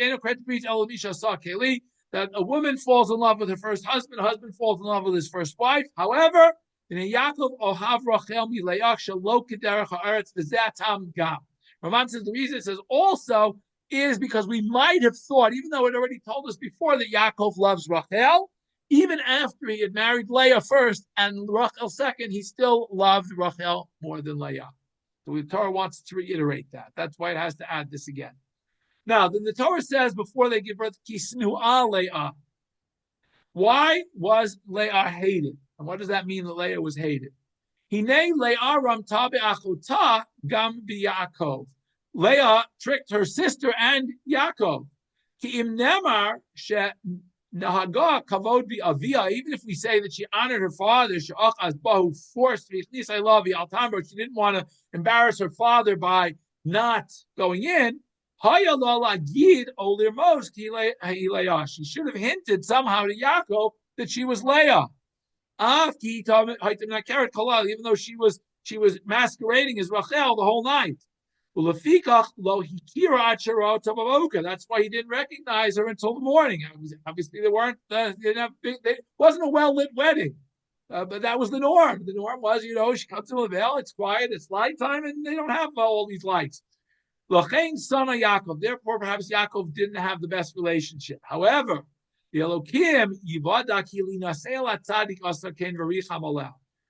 that a woman falls in love with her first husband, a husband falls in love with his first wife. However, Yaakov ohav Rachel milayach shelo kederach haaretz v'zetam gam. Raman says the reason it says also is because we might have thought, even though it already told us before that Yaakov loves Rachel, even after he had married Leah first and Rachel second, he still loved Rachel more than Leah. So the Torah wants to reiterate that. That's why it has to add this again. Now, then the Torah says before they give birth, Kisnu'a Leah. Why was Leah hated? And what does that mean that Leah was hated? Hine Leah ramta be'achota gam b'Yaakov. Leah tricked her sister and Yaakov. Ki im nemar she nahaga kavod bi'avia. Even if we say that she honored her father, she'ach as bahu forced v'chnis I love altamber. She didn't want to embarrass her father by not going in. She should have hinted somehow to Yaakov that she was Leah. Even though she was masquerading as Rachel the whole night. That's why he didn't recognize her until the morning. Obviously, it wasn't a well-lit wedding. But that was the norm. The norm was, she comes to the veil, it's quiet, it's light time, and they don't have all these lights. L'chein son of Yaakov. Therefore, perhaps Yaakov didn't have the best relationship. However, the Elokim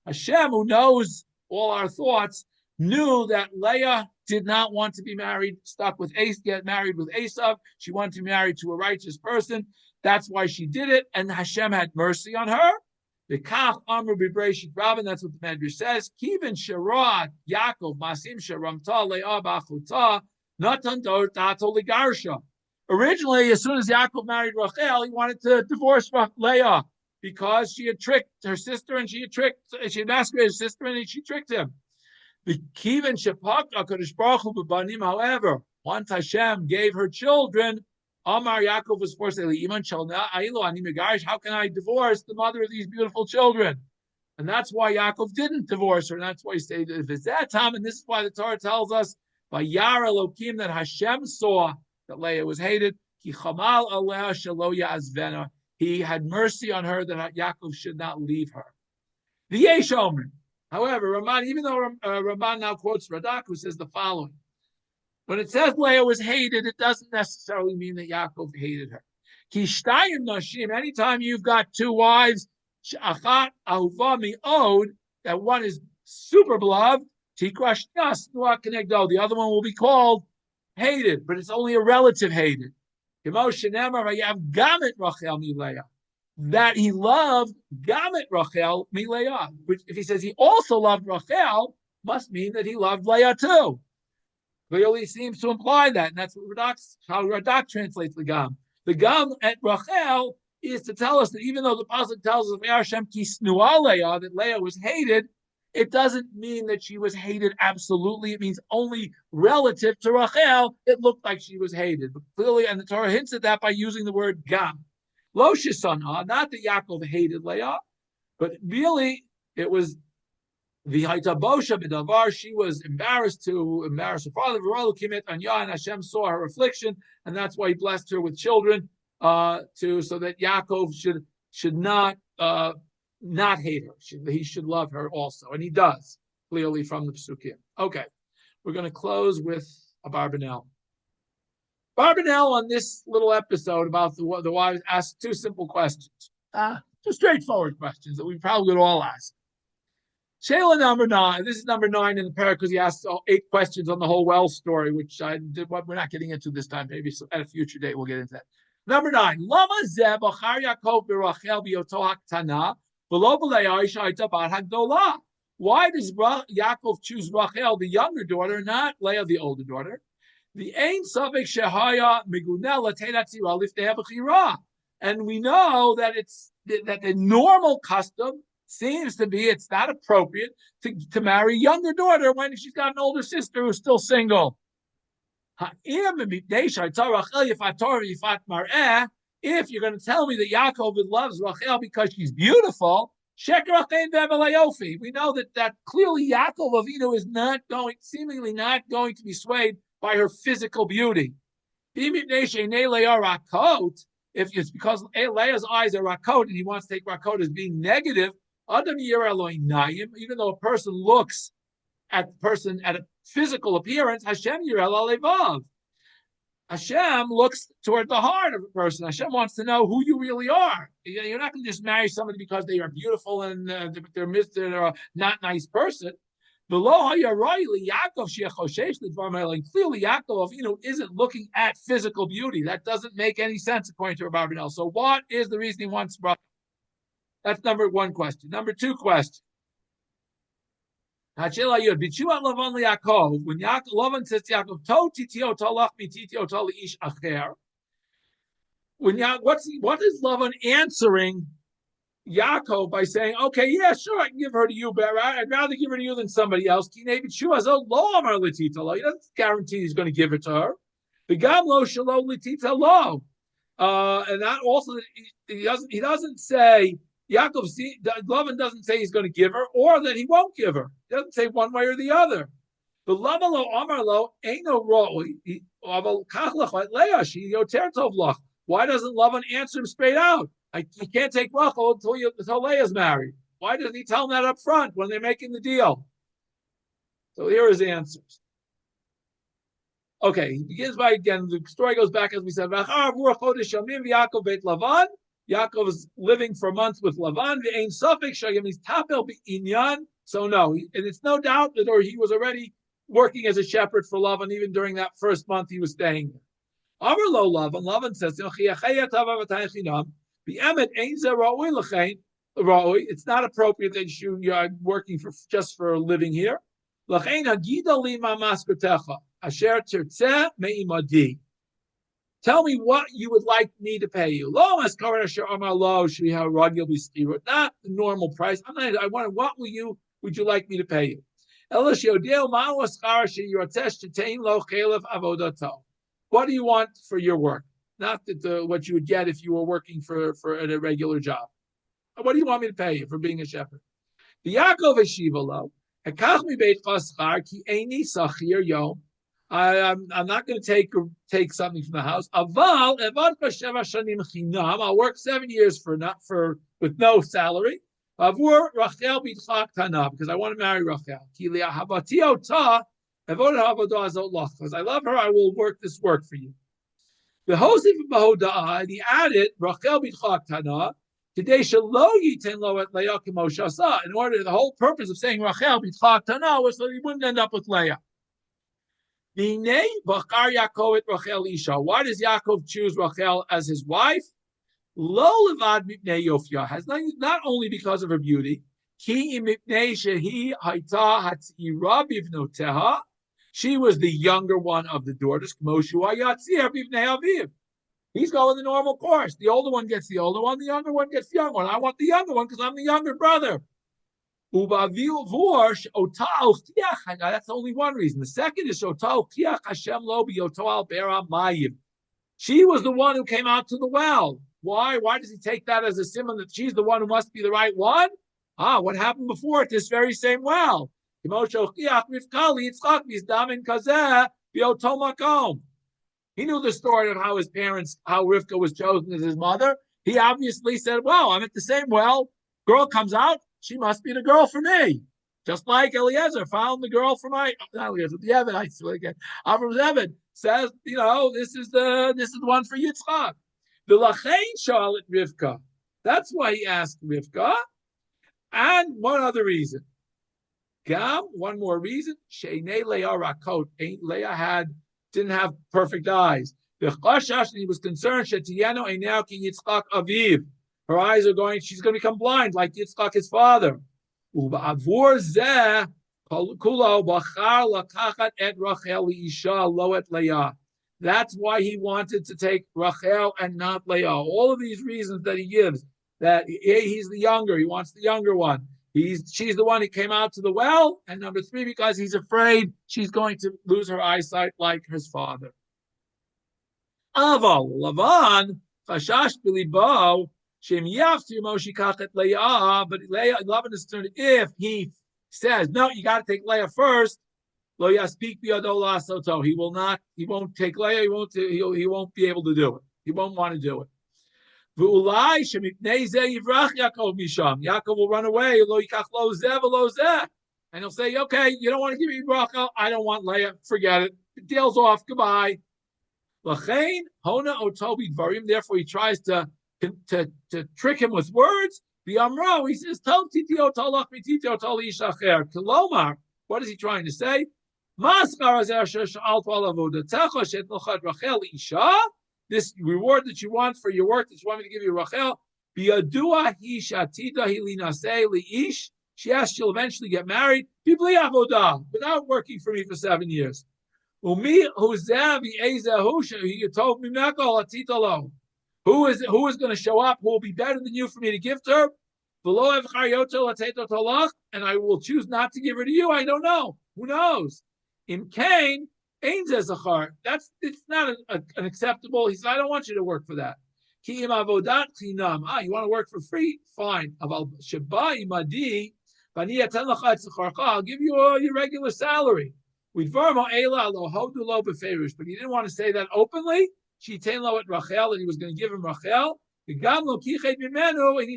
Hashem, who knows all our thoughts, knew that Leah did not want to be get married with Esav. She wanted to be married to a righteous person. That's why she did it, and Hashem had mercy on her. V'kach amru b'Bereshit Rabban. That's what the Medrash says. Kiven sherad Yaakov masim sheramta Leah b'achuta natan dato ligarsha. Originally, as soon as Yaakov married Rachel, he wanted to divorce Leah because she had tricked her sister and she had masqueraded his sister and she tricked him. The Kiven shepak HaKadosh Baruch Hu b'banim. However, once Hashem gave her children, Amar Yaakov was forced to say, how can I divorce the mother of these beautiful children? And that's why Yaakov didn't divorce her. And that's why he said, if it's that time, and this is why the Torah tells us by Yar Elokim that Hashem saw that Leah was hated. He had mercy on her that Yaakov should not leave her. The Yesh Omer. However, Ramban, even though Ramban now quotes Radak, who says the following. When it says Leah was hated, it doesn't necessarily mean that Yaakov hated her. Kishtayim nashim. Anytime you've got two wives, achat ahuva mi'od, that one is super beloved. Tikrashnas nuah kenegdo. The other one will be called hated, but it's only a relative hated. That he loved Gamet Rachel miLeah. Which, if he says he also loved Rachel, must mean that he loved Leah too. Clearly seems to imply that, and that's how Radak translates the Gam. The Gam at Rachel is to tell us that even though the pasuk tells us that Leah was hated, it doesn't mean that she was hated absolutely. It means only relative to Rachel, it looked like she was hated. But clearly, and the Torah hints at that by using the word Gam. Lo Shisana, not that Yaakov hated Leah, but really it was V'haytabosha b'davar, she was embarrassed her father. V'rolu kimet anya, and Hashem saw her affliction, and that's why He blessed her with children, so that Yaakov should not hate her. He should love her also, and he does clearly from the Pesukim. Okay, we're going to close with a Barbanel. Barbanel on this little episode about the wives asked two simple questions, two straightforward questions that we probably would all ask. Shayla number 9. This is number 9 in the parak because he asked 8 questions on the whole well story, which we're not getting into this time. Maybe at a future date we'll get into that. Number 9. Lama zeh b'char Yaakov b'Rachel b'yoto haktana v'lo b'Leah ishayta bat hagdola. Why does Yaakov choose Rachel, the younger daughter, not Leah, the older daughter? The ein savik shehaya migunel l'teinatzira liftei b'chira, and we know that that the normal custom seems to be it's not appropriate to marry a younger daughter when she's got an older sister who's still single. If you're going to tell me that Yaakov loves Rachel because she's beautiful, we know that clearly Yaakov Avinu is seemingly not going to be swayed by her physical beauty. If it's because Leah's eyes are rakot and he wants to take rakot as being negative, Adam yira lo einayim, even though a person looks at the person at a physical appearance, Hashem yira lo levav. Hashem looks toward the heart of a person. Hashem wants to know who you really are. You're not going to just marry somebody because they are beautiful and they're a not nice person. Clearly, Yaakov isn't looking at physical beauty. That doesn't make any sense according to Rabbi Abinel. So what is the reason he wants brother? That's number one question. Number two question. When Lavan says to Yaakov, "To titio talach mititio tali ish acher," what is Lavan answering Yaakov by saying, "Okay, yeah, sure, I can give her to you, but I'd rather give her to you than somebody else." He doesn't guarantee he's going to give it to her. The gamlo shalo litita lo, and that also he doesn't say. Lavan doesn't say he's going to give her or that he won't give her. He doesn't say one way or the other. But Lamalo Amarlo ain't no roi. Why doesn't Lavan answer him straight out? You can't take Rachel until Leah's married. Why doesn't he tell him that up front when they're making the deal? So here are his answers. Okay, he begins by, again, the story goes back as we said, Yaakov is living for months with Lavan. So no, and it's no doubt that he was already working as a shepherd for Lavan even during that first month he was staying there. Lavan says, it's not appropriate that you are working just for a living here. Tell me what you would like me to pay you. Not the normal price. What would you like me to pay you? What do you want for your work? Not what you would get if you were working for a regular job. What do you want me to pay you for being a shepherd? The Yaakov Eshiva I'm not going to take something from the house. I'll work 7 years with no salary. Because I want to marry Rachel. Because I love her, I will work this work for you. The Hosef Bahodah, he added Rachel b'tchak tana. Today shelo yiten lo et Leah k'mo shasa. In order, the whole purpose of saying Rachel b'tchak tana was so he wouldn't end up with Leah. Why does Yaakov choose Rachel as his wife? Has not only because of her beauty. She was the younger one of the daughters. He's going the normal course. The older one gets the older one, the younger one gets the younger one. I want the younger one because I'm the younger brother. That's only one reason. The second is she was the one who came out to the well. Why? Why does he take that as a symbol that she's the one who must be the right one? What happened before at this very same well? He knew the story of how his parents, how Rivka was chosen as his mother. He obviously said, well, I'm at the same well. Girl comes out. She must be the girl for me. Just like Eliezer found the girl for not Eliezer, the Evid, I swear again. Avram's Evid says, this is the one for Yitzchak. The Lachain Charlotte Rivka. That's why he asked Rivka. And one other reason. One more reason. Sheinei Leah Rakot. Leah didn't have perfect eyes. The Chashash, he was concerned, Shetiyano Einau Ki Yitzchak Aviv. Her eyes she's going to become blind like Yitzchak, his father. That's why he wanted to take Rachel and not Leah. All of these reasons that he gives, that he's the younger, he wants the younger one. She's the one who came out to the well. And number three, because he's afraid she's going to lose her eyesight like his father. Aval, Lavan, Chashash Bilibo, but Lavan is turned. If he says no, you got to take Leah first. He will not. He won't take Leah. He won't be able to do it. He won't want to do it. Yaakov will run away. And he'll say, okay, you don't want to give me bracha. I don't want Leah. Forget it. The deal's off. Goodbye. Therefore, he tries to trick him with words. He says, what is he trying to say? This reward that you want for your work that you want me to give you, Rachel, she'll eventually get married without working for me for 7 years. Who is going to show up? Who will be better than you for me to give to her? And I will choose not to give her to you. I don't know. Who knows? In Cain, it's not an acceptable. He said, I don't want you to work for that. You want to work for free? Fine. I'll give you your regular salary. But he didn't want to say that openly. She told lo at Rachel that he was going to give him Rachel. And he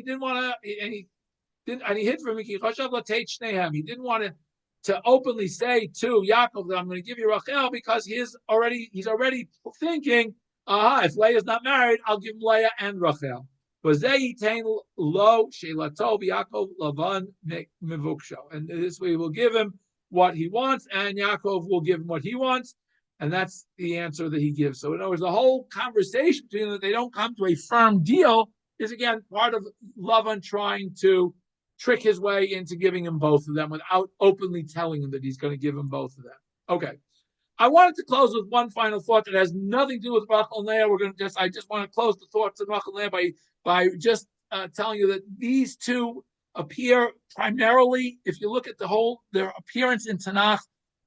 didn't want to, and he hid from him. He didn't want to openly say to Yaakov that I'm going to give you Rachel because he's already thinking, if Leah's not married, I'll give him Leah and Rachel. And this way we'll give him what he wants, and Yaakov will give him what he wants, and that's the answer that he gives. So in other words, the whole conversation between them, that they don't come to a firm deal, is again part of Lavan trying to trick his way into giving him both of them without openly telling him that he's going to give him both of them. Okay. I wanted to close with one final thought that has nothing to do with Rachel and Leah. I just want to close the thoughts of Rachel and Leah by just telling you that these two appear primarily, if you look at their appearance in Tanakh,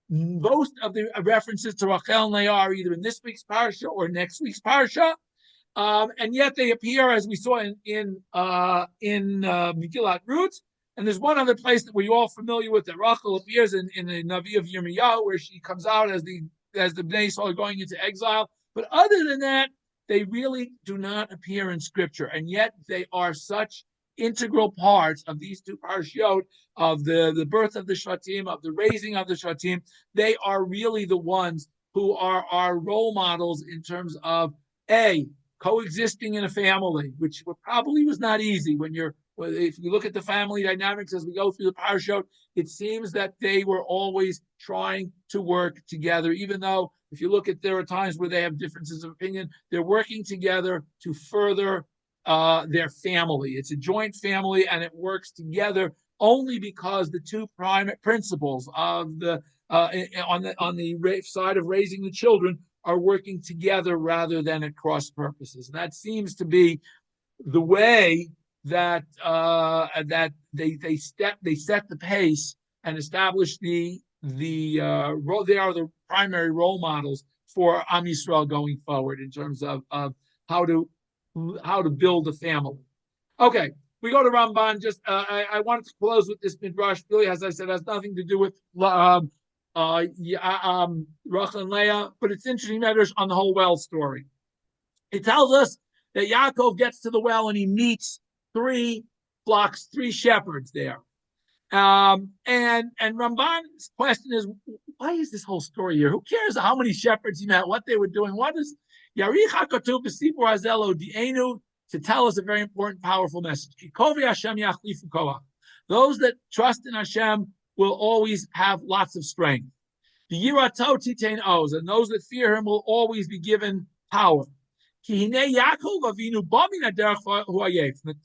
most of the references to Rachel and Leah are either in this week's parsha or next week's parsha, and yet they appear, as we saw in Megillat Ruth. And there's one other place that we're all familiar with that Rachel appears in the Navi of Yirmiyahu, where she comes out as the Bnei Yisrael are going into exile. But other than that, they really do not appear in Scripture, and yet they are such integral parts of these two parshiot, of the birth of the Shvatim, of the raising of the Shvatim. They are really the ones who are our role models in terms of coexisting in a family, which probably was not easy if you look at the family dynamics as we go through the parashot. It seems that they were always trying to work together, even though if you look at, there are times where they have differences of opinion. They're working together to further their family. It's a joint family, and it works together only because the two prime principles of the on the side of raising the children are working together rather than at cross purposes. And that seems to be the way that they set the pace and establish the role. They are the primary role models for Am Yisrael going forward in terms of how to build a family. Okay, we go to Ramban. Just I wanted to close with this midrash. Really, as I said, has nothing to do with Rachel and Leah, but it's interesting midrash on the whole well story. It tells us that Yaakov gets to the well and he meets three shepherds there. And Ramban's question is, why is this whole story here? Who cares how many shepherds he met, what they were doing? What is Yarich HaKatuv B'Sipur Hazelo Di'enu to tell us a very important, powerful message. Those that trust in Hashem will always have lots of strength. The Yirato Titain Oz, and those that fear him will always be given power. The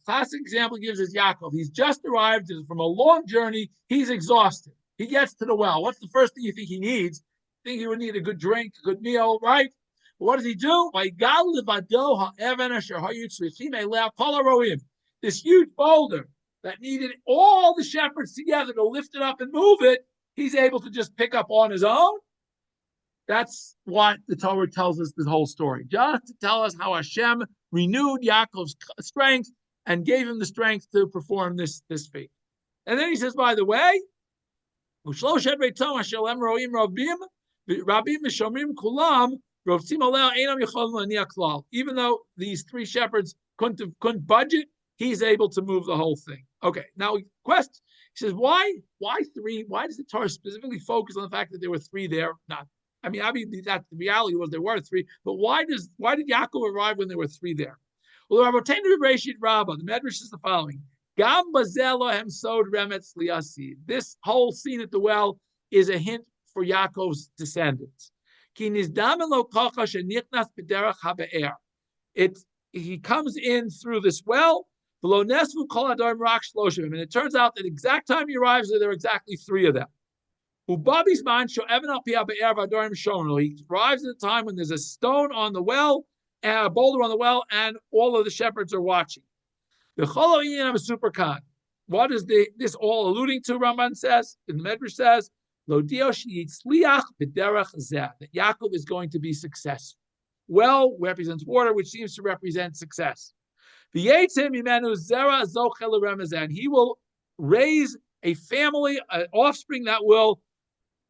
classic example gives us Yaakov. He's just arrived from a long journey. He's exhausted. He gets to the well. What's the first thing you think he needs? You think he would need a good drink, a good meal, right? But what does he do? This huge boulder that needed all the shepherds together to lift it up and move it, he's able to just pick up on his own. That's what the Torah tells us, this whole story, just to tell us how Hashem renewed Yaakov's strength and gave him the strength to perform this feat. And then he says, by the way, even though these three shepherds couldn't budget, he's able to move the whole thing. Okay, now question. He says, why three? Why does the Torah specifically focus on the fact that there were three there? Not, I mean, obviously that the reality was there were three, but why did Yaakov arrive when there were three there? Well, the Medrash is the following. This whole scene at the well is a hint for Yaakov's descendants. He comes in through this well, and it turns out that exact time he arrives there are exactly three of them. He arrives at a time when there's a stone on the well, and a boulder on the well, and all of the shepherds are watching. What is this all alluding to? Ramban says, and the Medrash says, that Yaakov is going to be successful. Well represents water, which seems to represent success. And he will raise a family, an offspring that will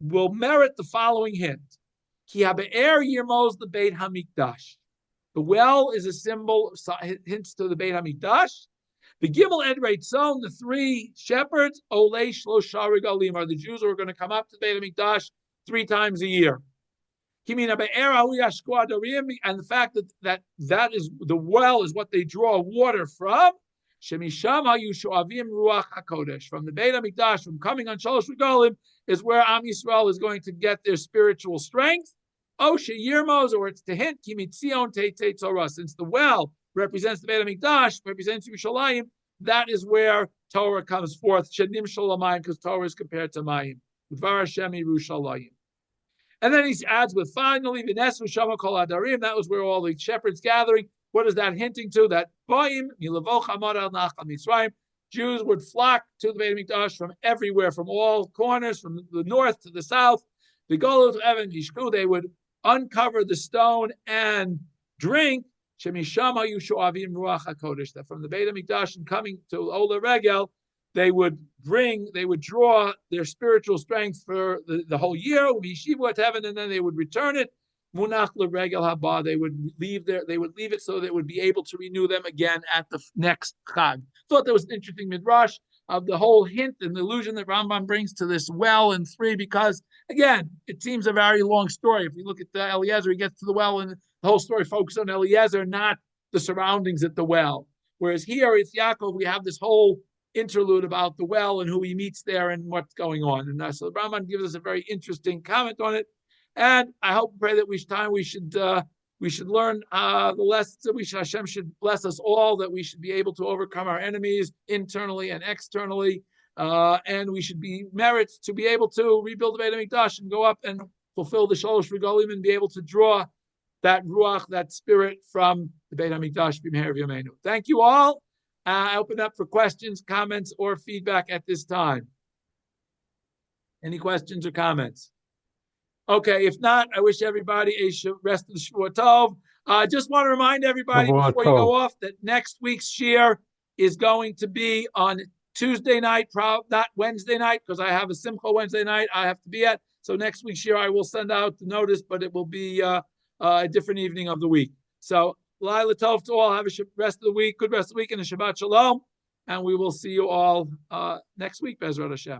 merit the following hint. The well is a symbol, hints to the Beit HaMikdash. The Gimel Edrei Tzom, the three shepherds, Olei Shlosha Regalim, are the Jews who are going to come up to the Beit HaMikdash 3 times a year. And the fact that is the well is what they draw water from. From the Beit HaMikdash, from coming on Shalosh Regalim, is where Am Yisrael is going to get their spiritual strength. Yirmos, or it's to hint, since the well represents the Beit HaMikdash, represents Yerushalayim, that is where Torah comes forth. Shenim Shalamayim, because Torah is compared to Mayim. Dvar Hashem Yerushalayim. And then he adds with finally, V'nesu Shama Kol Adarim, that was where all the shepherds gathering. What is that hinting to? That Boim, Milavoch Hamad Al Nachal Mitzrayim, Jews would flock to the Beit HaMikdash from everywhere, from all corners, from the north to the south. The Golut Evan Yishku, they would uncover the stone and drink. That from the Beit HaMikdash and coming to Ola Regel, they would draw their spiritual strength for the whole year, and then they would return it. Munach LeRegel Haba, they would leave it so that it would be able to renew them again at the next Chag. Thought there was an interesting midrash of the whole hint and the allusion that Rambam brings to this well in 3, because again, it seems a very long story. If we look at Eliezer, he gets to the well and the whole story focuses on Eliezer, not the surroundings at the well. Whereas here, it's Yaakov, we have this whole interlude about the well and who he meets there and what's going on. And so Rambam gives us a very interesting comment on it. And I hope and pray that we should learn the lessons that Hashem should bless us all, that we should be able to overcome our enemies internally and externally, and we should be merits to be able to rebuild the Beit HaMikdash and go up and fulfill the Shalosh Regalim and be able to draw that ruach, that spirit from the Beit HaMikdash b'meher v'yameinu. Thank you all. I open up for questions, comments, or feedback at this time. Any questions or comments? Okay, if not, I wish everybody a rest of the Shavua Tov. I just want to remind everybody before you go off that next week's shiur is going to be on Tuesday night, not Wednesday night, because I have a Simcha Wednesday night I have to be at. So next week's shiur I will send out the notice, but it will be a different evening of the week. So Laila Tov to all. Have a rest of the week, good rest of the week, and a Shabbat Shalom. And we will see you all next week, Bezrat Hashem.